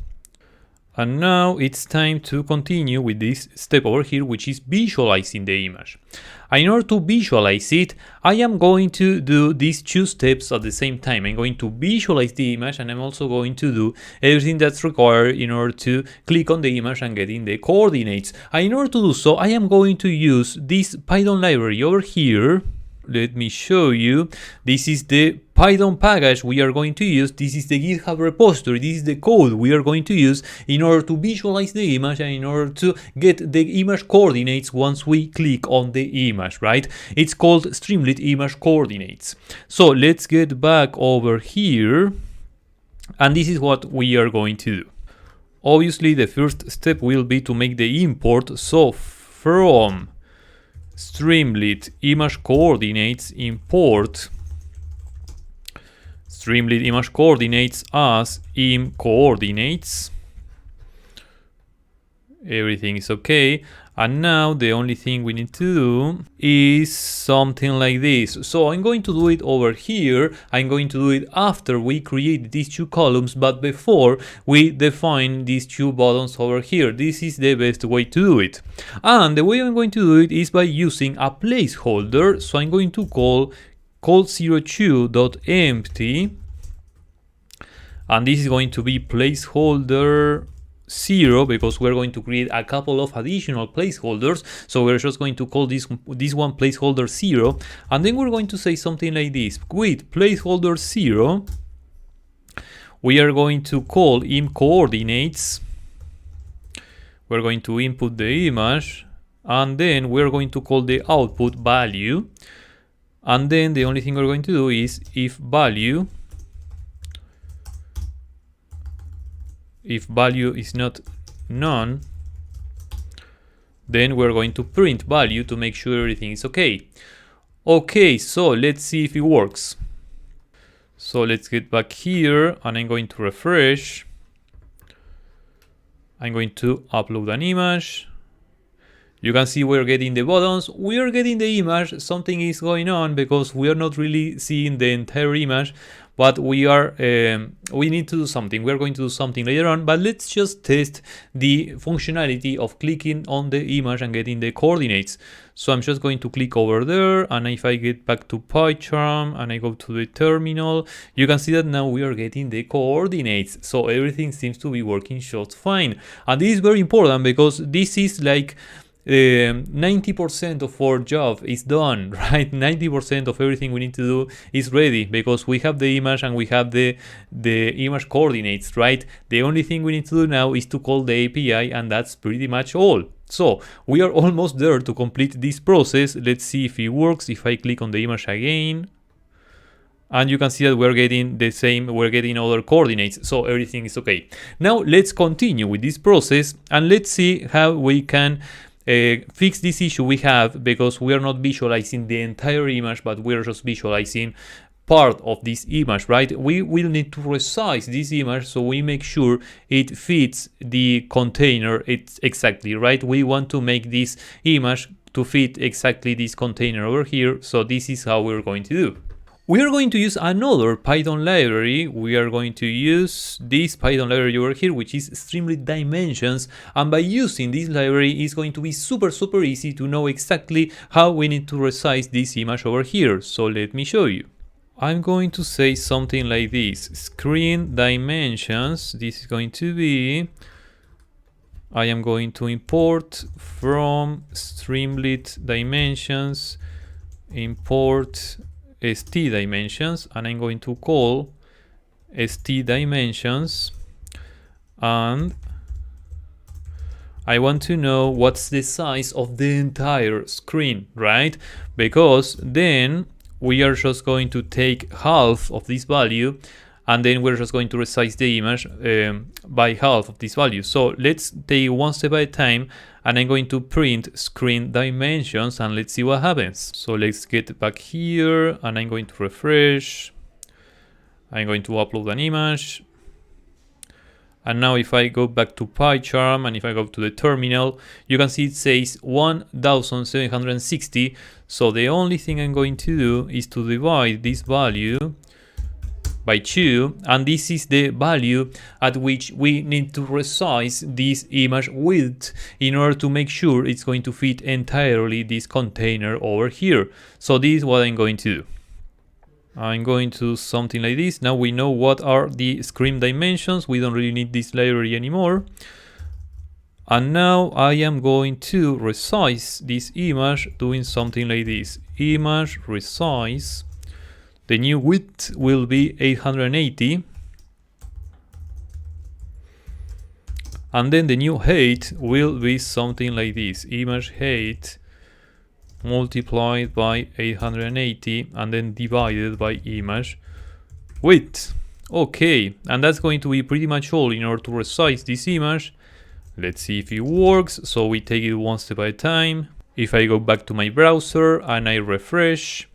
And now it's time to continue with this step over here, which is visualizing the image. And in order to visualize it, I am going to do these two steps at the same time. I'm going to visualize the image, and I'm also going to do everything that's required in order to click on the image and get in the coordinates. And in order to do so, I am going to use this Python library over here. Let me show you. This is the Python package we are going to use. This is the GitHub repository. This is the code we are going to use in order to visualize the image and in order to get the image coordinates once we click on the image, right? It's called Streamlit image coordinates. So let's get back over here. And this is what we are going to do. Obviously, the first step will be to make the import. So from Streamlit image coordinates import Streamlit image coordinates as im coordinates. Everything is okay. And now the only thing we need to do is something like this. So I'm going to do it over here. I'm going to do it after we create these two columns, but before we define these two buttons over here. This is the best way to do it. And the way I'm going to do it is by using a placeholder. So I'm going to call call02.empty. And this is going to be placeholder 0 because we're going to create a couple of additional placeholders. So we're just going to call this one placeholder 0, and then we're going to say something like this: with placeholder 0 we are going to call im coordinates. We're going to input the image, and then we're going to call the output value, and then the only thing we're going to do is if value is not none, then we're going to print value to make sure everything is okay. Okay, so let's see if it works. So let's get back here, and I'm going to refresh. I'm going to upload an image. You can see we're getting the buttons, we are getting the image. Something is going on because we are not really seeing the entire image, but we need to do something. We're going to do something later on, but let's just test the functionality of clicking on the image and getting the coordinates. So I'm just going to click over there, and if I get back to PyCharm and I go to the terminal, you can see that now we are getting the coordinates. So everything seems to be working just fine. And this is very important because this is like 90% of our job is done, right? 90% of everything we need to do is ready because we have the image and we have the image coordinates, right? The only thing we need to do now is to call the API, and that's pretty much all. So we are almost there to complete this process. Let's see if it works. If I click on the image again, and you can see that we're getting the same, we're getting other coordinates, so everything is okay. Now let's continue with this process and let's see how we can fix this issue we have, because we are not visualizing the entire image, but we're just visualizing part of this image, right? We will need to resize this image so we make sure it fits the container exactly, right? We want to make this image to fit exactly this container over here, so this is how we're going to do. We are going to use another Python library. We are going to use this Python library over here, which is Streamlit Dimensions. And by using this library, it's going to be super easy to know exactly how we need to resize this image over here. So let me show you. I'm going to say something like this: screen dimensions. This is going to be, I am going to import from Streamlit Dimensions, import st dimensions, and I'm going to call st dimensions, and I want to know what's the size of the entire screen, right? Because then we are just going to take half of this value, and then we're just going to resize the image by half of this value. So let's take one step at a time, and I'm going to print screen dimensions, and let's see what happens. So let's get back here, and I'm going to refresh. I'm going to upload an image. And now if I go back to PyCharm and if I go to the terminal, you can see it says 1760. So the only thing I'm going to do is to divide this value by 2, and this is the value at which we need to resize this image width in order to make sure it's going to fit entirely this container over here. So this is what I'm going to do. I'm going to do something like this. Now we know what are the screen dimensions. We don't really need this library anymore. And now I am going to resize this image doing something like this: image resize. The new width will be 880, and then the new height will be something like this: image height multiplied by 880 and then divided by image width. Okay, and that's going to be pretty much all in order to resize this image. Let's see if it works. So we take it one step at a time. If I go back to my browser and I refresh,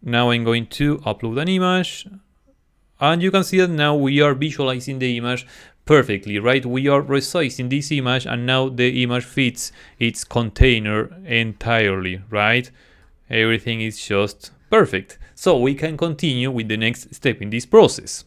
now I'm going to upload an image, and you can see that now we are visualizing the image perfectly, right? We are resizing this image and now the image fits its container entirely, right? Everything is just perfect. So we can continue with the next step in this process.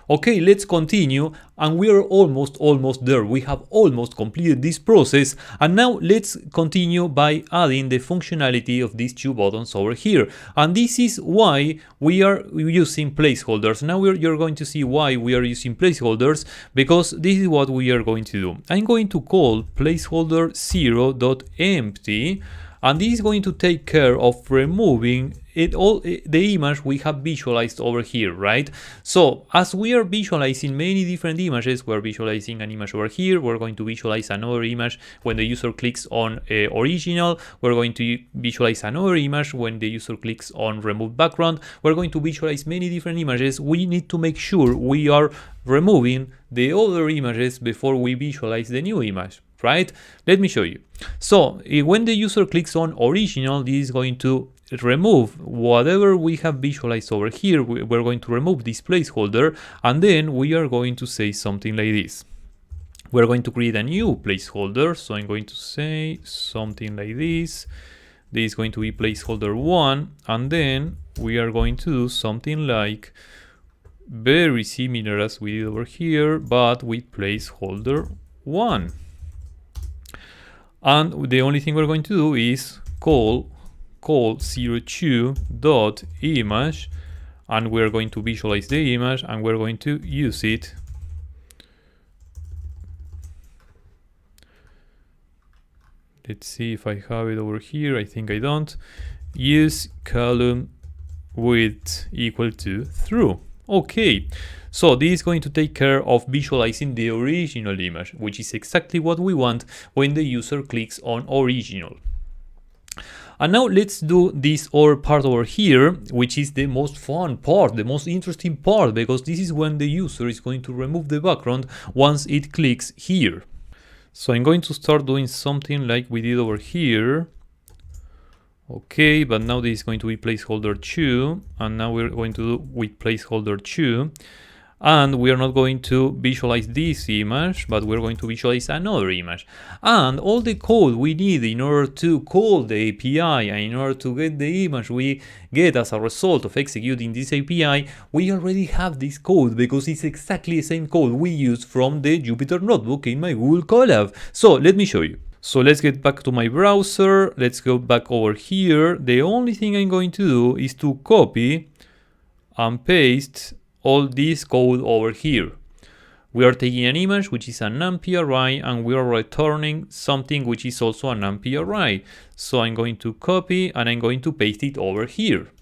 Okay, let's continue, and we are almost there. We have almost completed this process, and now let's continue by adding the functionality of these two buttons over here. And this is why we are using placeholders. Now you're going to see why we are using placeholders, because this is what we are going to do. I'm going to call placeholder 0.empty, and this is going to take care of removing the image we have visualized over here, right? So as we are visualizing many different images, we're visualizing an image over here, we're going to visualize another image when the user clicks on original, we're going to visualize another image when the user clicks on remove background, we're going to visualize many different images. We need to make sure we are removing the other images before we visualize the new image, right? Let me show you. So when the user clicks on original, this is going to remove whatever we have visualized over here. We're going to remove this placeholder, and then we are going to say something like this. We're going to create a new placeholder, so I'm going to say something like this. This is going to be placeholder 1, and then we are going to do something like very similar as we did over here, but with placeholder 1. And the only thing we're going to do is call 02.image, and we're going to visualize the image, and we're going to use it let's see if I have it over here. I think I don't. Use column width equal to through. Okay, so this is going to take care of visualizing the original image, which is exactly what we want when the user clicks on original. And now let's do this other part over here, which is the most fun part, the most interesting part, because this is when the user is going to remove the background once it clicks here. So I'm going to start doing something like we did over here. Okay, but now this is going to be placeholder 2, and now we're going to do with placeholder 2. And we are not going to visualize this image, but we're going to visualize another image. And all the code we need in order to call the API and in order to get the image we get as a result of executing this API, we already have this code because it's exactly the same code we use from the Jupyter Notebook in my Google Colab. So let me show you. So let's get back to my browser. Let's go back over here. The only thing I'm going to do is to copy and paste all this code over here. We are taking an image which is an NumPy array, and we are returning something which is also an NumPy array. So I'm going to copy and I'm going to paste it over here.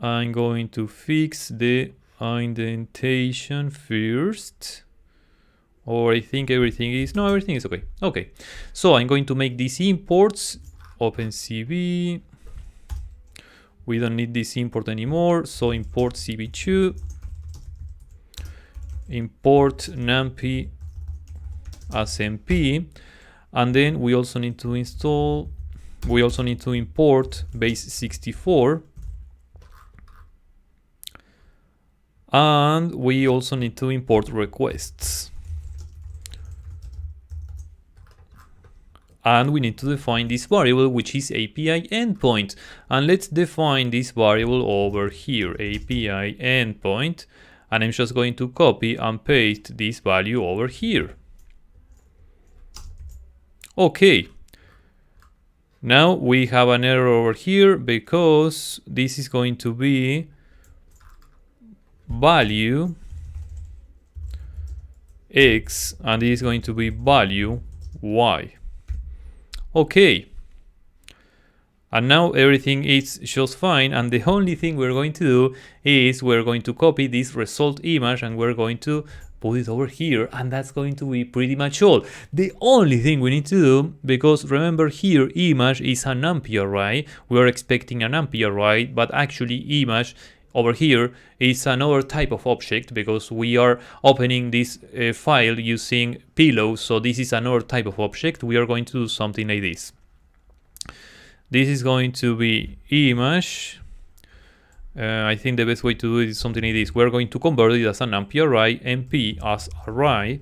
I'm going to fix the indentation first. Or I think everything is okay. Okay, so I'm going to make these imports. OpenCV. We don't need this import anymore, so import cv2, import numpy as np, and then we also need to import base64, and we also need to import requests. And we need to define this variable, which is API endpoint. And let's define this variable over here, API endpoint. And I'm just going to copy and paste this value over here. Okay. Now we have an error over here because this is going to be value X and this is going to be value Y. Okay, and now everything is just fine, and the only thing we're going to do is we're going to copy this result image and we're going to put it over here, and that's going to be pretty much all. The only thing we need to do, because remember here image is an NumPy array, we are expecting an NumPy array, but actually image over here is another type of object because we are opening this file using pillow. So this is another type of object. We are going to do something like this. This is going to be image. I think the best way to do it is something like this. We're going to convert it as an NP array, NP as array,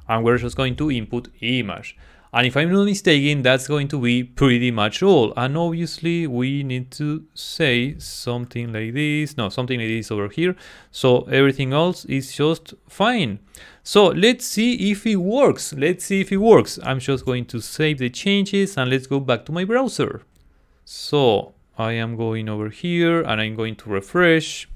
and we're just going to input image. And if I'm not mistaken, that's going to be pretty much all. And obviously we need to say something like this. No, something like this over here. So everything else is just fine. So let's see if it works. Let's see if it works. I'm just going to save the changes and let's go back to my browser. So I am going over here and I'm going to refresh.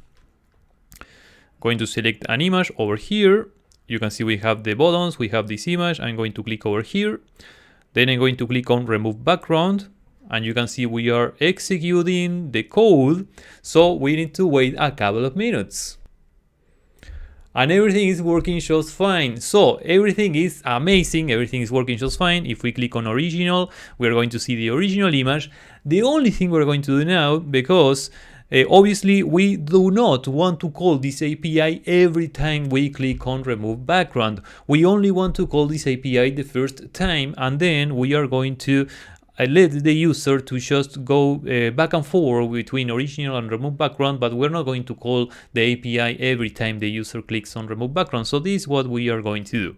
Going to select an image over here. You can see we have the buttons, we have this image. I'm going to click over here. Then I'm going to click on remove background. And you can see we are executing the code. So we need to wait a couple of minutes. And everything is working just fine. So everything is amazing. Everything is working just fine. If we click on original, we're going to see the original image. The only thing we're going to do now, because obviously we do not want to call this API every time we click on remove background. We only want to call this API the first time, and then we are going to let the user to just go back and forth between original and remove background, but we're not going to call the API every time the user clicks on remove background. So this is what we are going to do.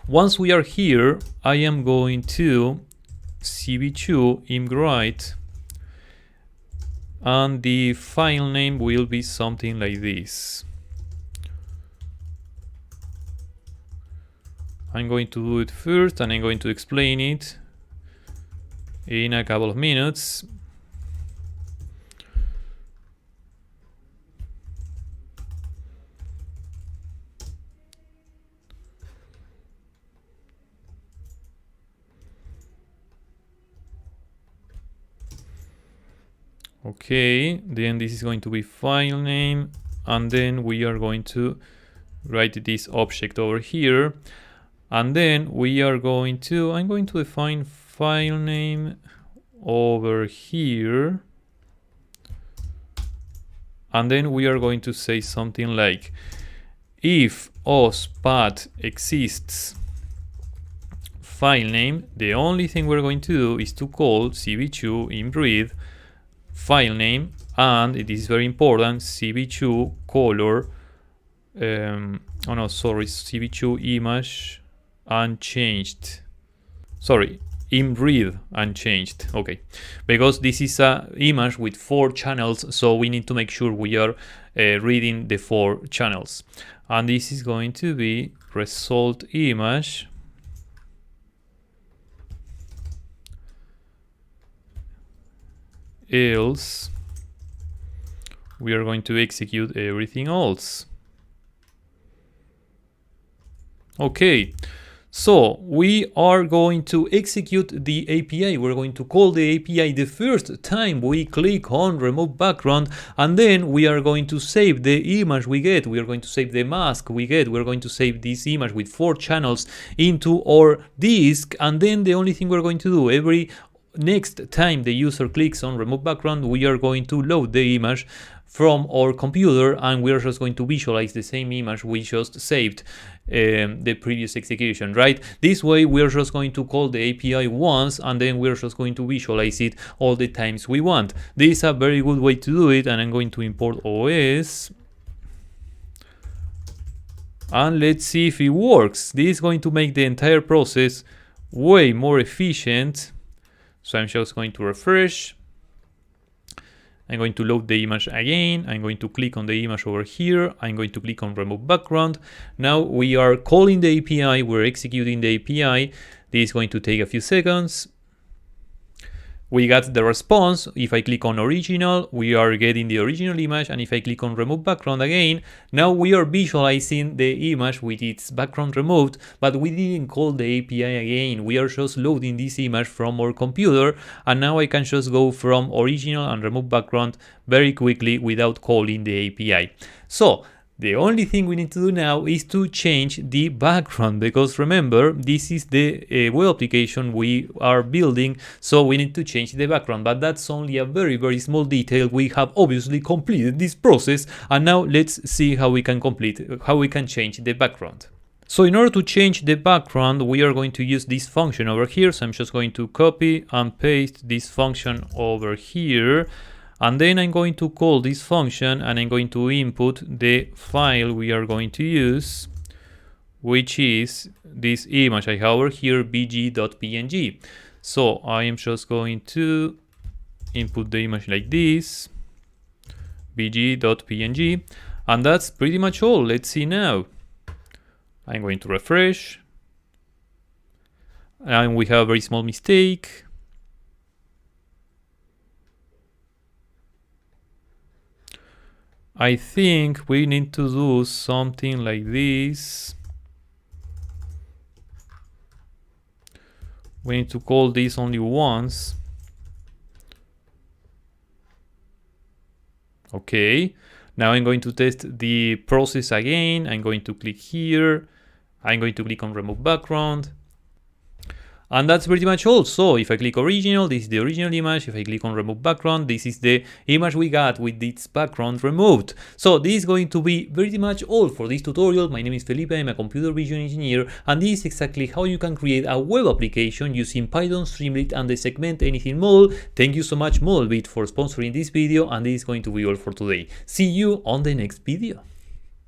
Once we are here, I am going to cv2 imwrite, and the file name will be something like this. I'm going to do it first and I'm going to explain it in a couple of minutes. Okay, then this is going to be file name, and then we are going to write this object over here, and then we are going to, I'm going to define file name over here, and then we are going to say something like if ospath exists file name, the only thing we're going to do is to call cv2 imread file name, and it is very important, cv2 color, oh no, sorry, cv2 image unchanged, sorry, imread unchanged. Okay, because this is a image with 4 channels, so we need to make sure we are reading the 4 channels, and this is going to be result image else we are going to execute everything else. Okay, so we are going to execute the API. We're going to call the API the first time we click on remove background, and then we are going to save the image we get. We are going to save the mask we get. We're going to save this image with 4 channels into our disk, and then the only thing we're going to do every next time the user clicks on remove background, we are going to load the image from our computer, and we are just going to visualize the same image we just saved the previous execution, right? This way we are just going to call the API once, and then we're just going to visualize it all the times we want. This is a very good way to do it, and I'm going to import OS, and let's see if it works. This is going to make the entire process way more efficient. So I'm just going to refresh. I'm going to load the image again. I'm going to click on the image over here. I'm going to click on remove background. Now we are calling the API. We're executing the API. This is going to take a few seconds. We got the response. If I click on original, we are getting the original image, and if I click on remove background again, now we are visualizing the image with its background removed, but we didn't call the API again. We are just loading this image from our computer, and now I can just go from original and remove background very quickly without calling the API. So The only thing we need to do now is to change the background, because remember, this is the web application we are building, so we need to change the background, but that's only a very small detail. We have obviously completed this process, and now let's see how we can change the background. So in order to change the background, we are going to use this function over here. So I'm just going to copy and paste this function over here. And then I'm going to call this function and I'm going to input the file we are going to use, which is this image I have over here, bg.png. So I am just going to input the image like this, bg.png, and that's pretty much all. Let's see now. I'm going to refresh, and we have a very small mistake. I think we need to do something like this. We need to call this only once. Okay, now I'm going to test the process again. I'm going to click here. I'm going to click on remove background. And that's pretty much all. So if I click original, this is the original image. If I click on remove background, this is the image we got with its background removed. So this is going to be pretty much all for this tutorial. My name is Felipe, I'm a computer vision engineer, and this is exactly how you can create a web application using Python, Streamlit, and the Segment Anything model. Thank you so much, Modelbit, for sponsoring this video, and this is going to be all for today. See you on the next video.